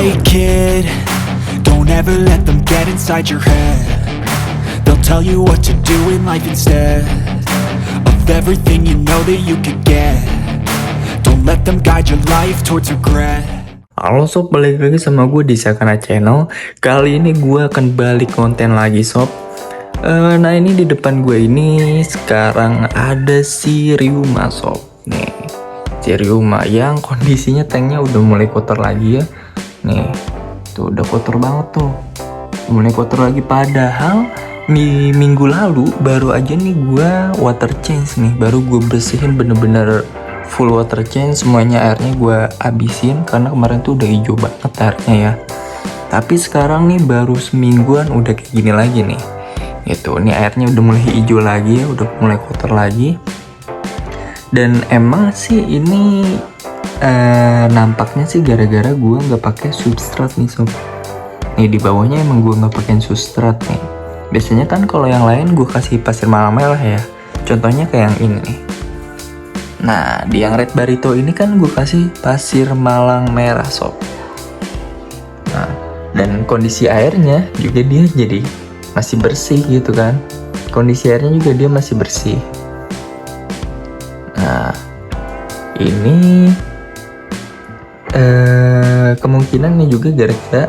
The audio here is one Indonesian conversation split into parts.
Hey kid, don't ever let them get inside your head. They'll tell you what to do in life instead of everything you know that you could get. Don't let them guide your life towards regret. Halo sob, balik lagi sama gue di Sakana Channel. Kali ini gue akan balik konten lagi sob. Nah ini di depan gue ini sekarang ada si Ryuma sob. Nih, si Ryuma yang kondisinya tanknya udah mulai kotor lagi ya. Nih, tuh udah kotor banget tuh. Mulai kotor lagi, padahal di minggu lalu baru aja nih gue water change nih. Baru gue bersihin bener-bener full water change, semuanya airnya gue habisin karena kemarin tuh udah hijau banget airnya ya. Tapi sekarang nih baru semingguan udah kayak gini lagi nih. Itu nih airnya udah mulai hijau lagi ya, udah mulai kotor lagi. Dan emang sih ini nampaknya sih gara-gara gue nggak pakai substrat nih sob. Nih di bawahnya emang gue nggak pakai substrat nih. Biasanya kan kalau yang lain gue kasih pasir malam merah ya. Contohnya kayak yang ini nih. Nah, di yang red barito ini kan gue kasih pasir malang merah sob. Nah, dan kondisi airnya juga dia jadi masih bersih gitu kan. Kondisi airnya juga dia masih bersih. Nah, ini kemungkinan nih juga gara-gara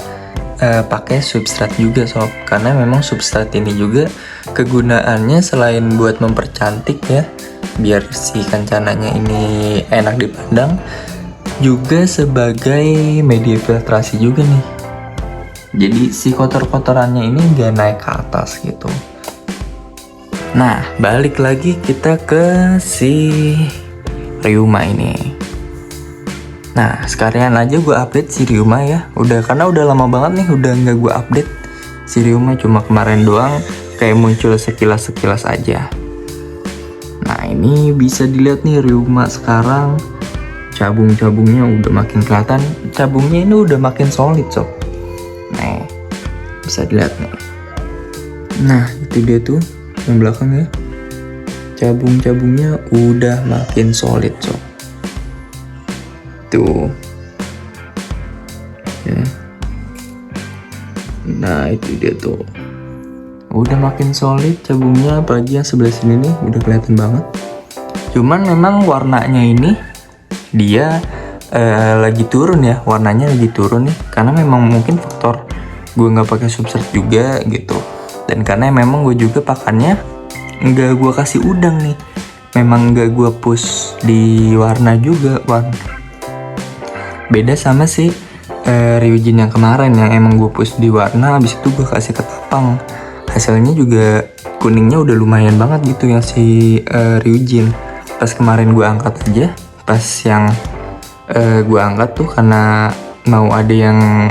pakai substrat juga sob. Karena memang substrat ini juga kegunaannya selain buat mempercantik ya, biar si kancananya ini enak dipandang, juga sebagai media filtrasi juga nih. Jadi si kotor-kotorannya ini gak naik ke atas gitu. Nah, balik lagi kita ke si Ryuma ini. Nah, sekalian aja gue update si Ryuma ya. Karena udah lama banget nih udah nggak gue update si Ryuma, cuma kemarin doang kayak muncul sekilas-sekilas aja. Nah, ini bisa dilihat nih Ryuma sekarang cabung-cabungnya udah makin kelihatan. Cabungnya ini udah makin solid sob. Nih, bisa dilihat nih. Nah, itu dia tuh yang belakang ya. Cabung-cabungnya udah makin solid sob. Tuh ya. Nah itu dia tuh, udah makin solid cabungnya, apalagi yang sebelah sini nih udah kelihatan banget. Cuman memang warnanya ini dia lagi turun ya, warnanya lagi turun nih, karena memang mungkin faktor gue nggak pakai substrat juga gitu, dan karena memang gue juga pakannya nggak gue kasih udang nih, memang nggak gue push di warna juga beda sama si Ryujin yang kemarin yang emang gue push di warna, habis itu gue kasih ketapang. Hasilnya juga kuningnya udah lumayan banget gitu yang si Ryujin. Pas kemarin gue angkat aja, pas yang gue angkat tuh karena mau ada yang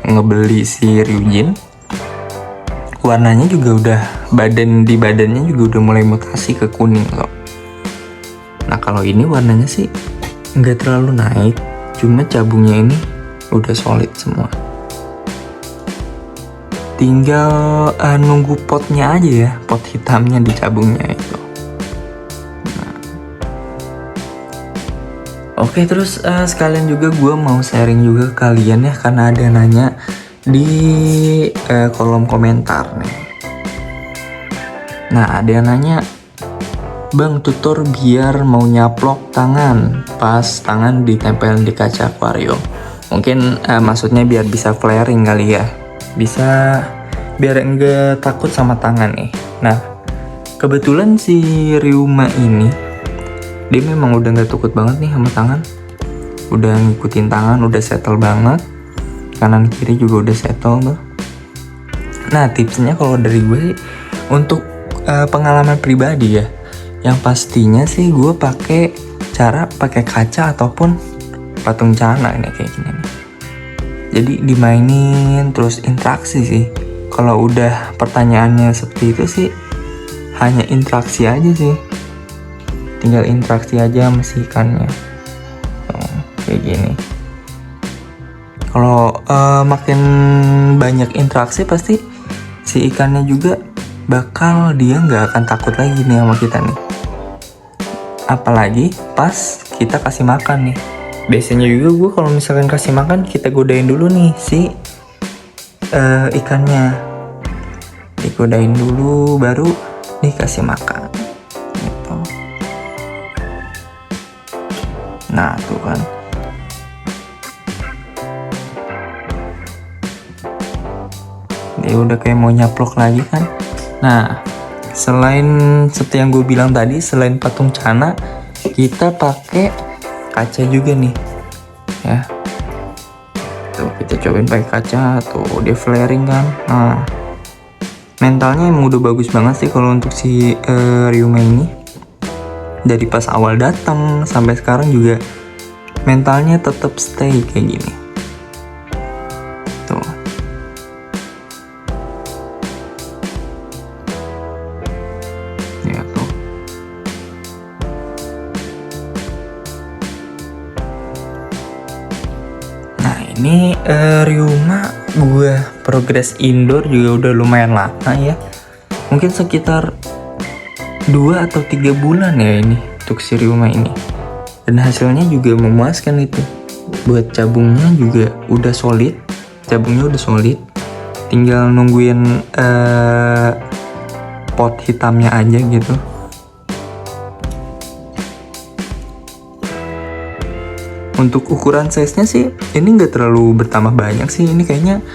ngebeli si Ryujin, warnanya juga udah badannya juga udah mulai mutasi ke kuning loh. Nah kalau ini warnanya sih nggak terlalu naik, cuma cabungnya ini udah solid semua. Tinggal nunggu potnya aja ya, pot hitamnya di cabungnya itu. Nah. Oke, terus sekalian juga gue mau sharing juga ke kalian ya, karena ada nanya di kolom komentar nih. Nah ada yang nanya, Bang, tutor biar mau nyaplok tangan pas tangan ditempel di kaca akuarium. Mungkin maksudnya biar bisa flaring kali ya. Bisa biar enggak takut sama tangan nih. Nah, kebetulan si Ryuma ini dia memang udah nggak takut banget nih sama tangan. Udah ngikutin tangan, udah settle banget. Kanan kiri juga udah settle tuh. Nah, tipsnya kalau dari gue sih untuk pengalaman pribadi ya, yang pastinya sih gue pakai kaca ataupun patung cana ini kayak gini nih. Jadi dimainin terus interaksi sih. Kalau udah pertanyaannya seperti itu sih hanya interaksi aja sih. Tinggal interaksi aja sama si ikannya. Kayak gini. Kalau makin banyak interaksi pasti si ikannya juga bakal dia nggak akan takut lagi nih sama kita nih. Apalagi pas kita kasih makan nih. Biasanya juga gue kalau misalkan kasih makan, kita godain dulu nih si ikannya, digodain dulu baru dikasih makan gitu. Nah tuh kan, dia udah kayak mau nyaplok lagi kan. Nah, selain seperti yang gue bilang tadi, selain patung Cana, kita pakai kaca juga nih ya. Tuh kita cobain pakai kaca, tuh dia flaring kan. Nah, mentalnya emang udah bagus banget sih kalau untuk si Ryuma ini. Dari pas awal datang sampai sekarang juga mentalnya tetap stay kayak gini. Tuh. Ya tuh. Nah ini Ryuma gue progres indoor juga udah lumayan lama ya. Mungkin sekitar 2 atau 3 bulan ya ini untuk si Ryuma ini. Dan hasilnya juga memuaskan itu. Buat cabungnya juga udah solid. Cabungnya udah solid. Tinggal nungguin pot hitamnya aja gitu. Untuk ukuran size-nya sih ini nggak terlalu bertambah banyak sih. Ini kayaknya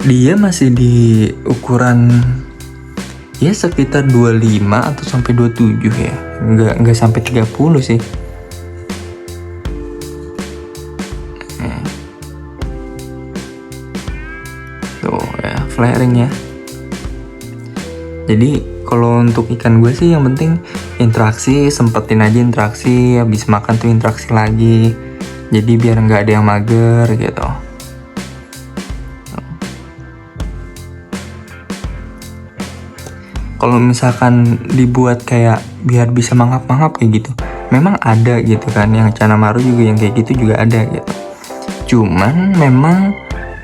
dia masih di ukuran ya sekitar 25 atau sampai 27 ya. Nggak sampai 30 sih. Tuh ya, flaring ya. Jadi kalau untuk ikan gue sih yang penting interaksi, sempetin aja interaksi, habis makan tuh interaksi lagi. Jadi biar nggak ada yang mager gitu. Kalau misalkan dibuat kayak biar bisa mangap-mangap kayak gitu, memang ada gitu kan, yang Canamaru juga yang kayak gitu juga ada gitu. Cuman memang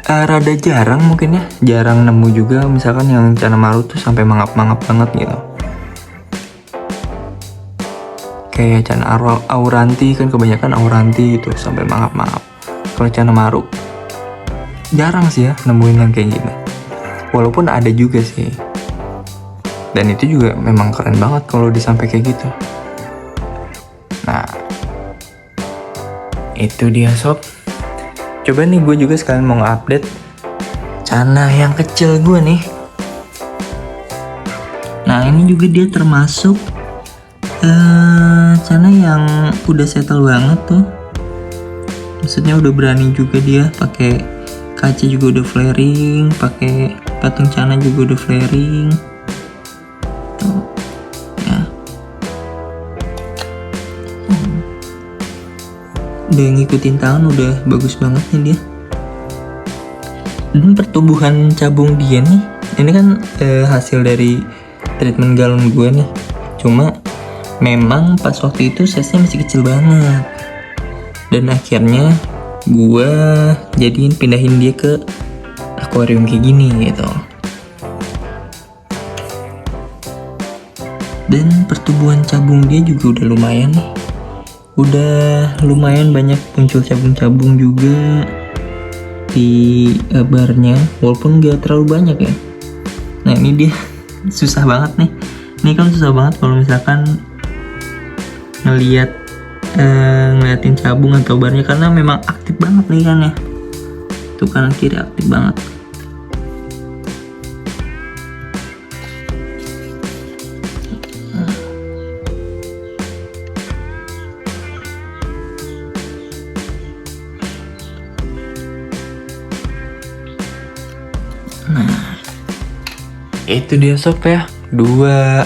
rada jarang mungkin ya, jarang nemu juga misalkan yang Canamaru tuh sampai mangap-mangap banget gitu. Kayak Cana Auranti kan kebanyakan Auranti itu sampai mangap-mangap. Kalau Canamaru jarang sih ya nemuin yang kayak gitu. Walaupun ada juga sih. Dan itu juga memang keren banget kalau disampai kayak gitu. Nah, itu dia sob. Coba nih gue juga sekalian mau nge-update Cana yang kecil gue nih. Nah ini juga dia termasuk Cana yang udah settle banget tuh. Maksudnya udah berani juga dia pakai kaca juga udah flaring, pakai patung Cana juga udah flaring. Udah ngikutin tahun, udah bagus banget nih dia. Dan pertumbuhan cabung dia nih, ini kan hasil dari treatment galon gue nih. Cuma memang pas waktu itu size-nya masih kecil banget. Dan akhirnya gue jadiin pindahin dia ke akuarium kayak gini gitu. Dan pertumbuhan cabung dia juga udah lumayan nih. Udah lumayan banyak muncul cabung-cabung juga di barnya, walaupun gak terlalu banyak ya. Nah ini dia susah banget nih. Ini kan susah banget kalau misalkan ngeliatin cabung atau barnya, karena memang aktif banget nih kan ya. Tuh kanan kiri aktif banget. Nah, itu dia sob ya, 2.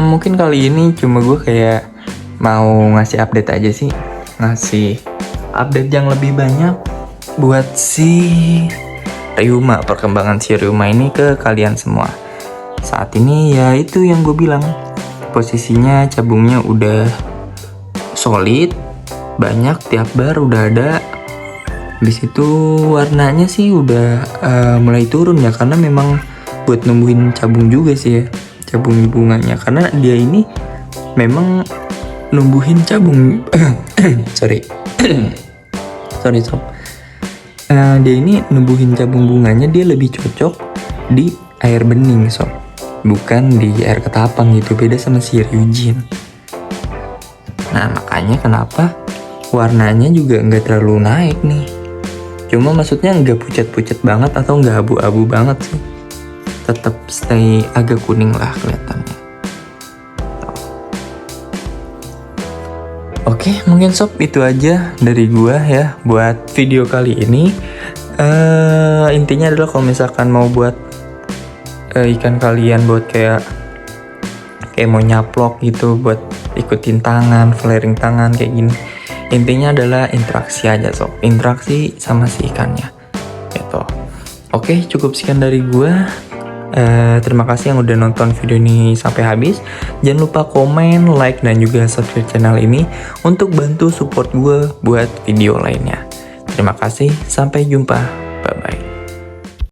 Mungkin kali ini cuma gue kayak mau ngasih update aja sih, ngasih update yang lebih banyak buat si Ryuma, perkembangan si Ryuma ini ke kalian semua. Saat ini ya itu yang gue bilang, posisinya cabungnya udah solid, banyak tiap bar udah ada. Habis itu warnanya sih udah mulai turun ya, karena memang buat numbuhin cabung juga sih ya, cabung bunganya, karena dia ini memang numbuhin cabung sorry sorry sob. Dia ini numbuhin cabung bunganya dia lebih cocok di air bening sob, bukan di air ketapang gitu, beda sama si Ryujin. Nah makanya kenapa warnanya juga nggak terlalu naik nih, cuma maksudnya nggak pucat-pucat banget atau nggak abu-abu banget sih, tetap stay agak kuning lah kelihatannya. Oke, mungkin sob itu aja dari gua ya buat video kali ini. Intinya adalah kalau misalkan mau buat ikan kalian buat kayak mau nyaplok gitu, buat ikutin tangan, flaring tangan kayak gini. Intinya adalah interaksi aja sob, interaksi sama si ikannya gitu. Oke, cukup sekian dari gua. Terima kasih yang udah nonton video ini sampai habis. Jangan lupa komen, like, dan juga subscribe channel ini untuk bantu support gue buat video lainnya. Terima kasih, sampai jumpa.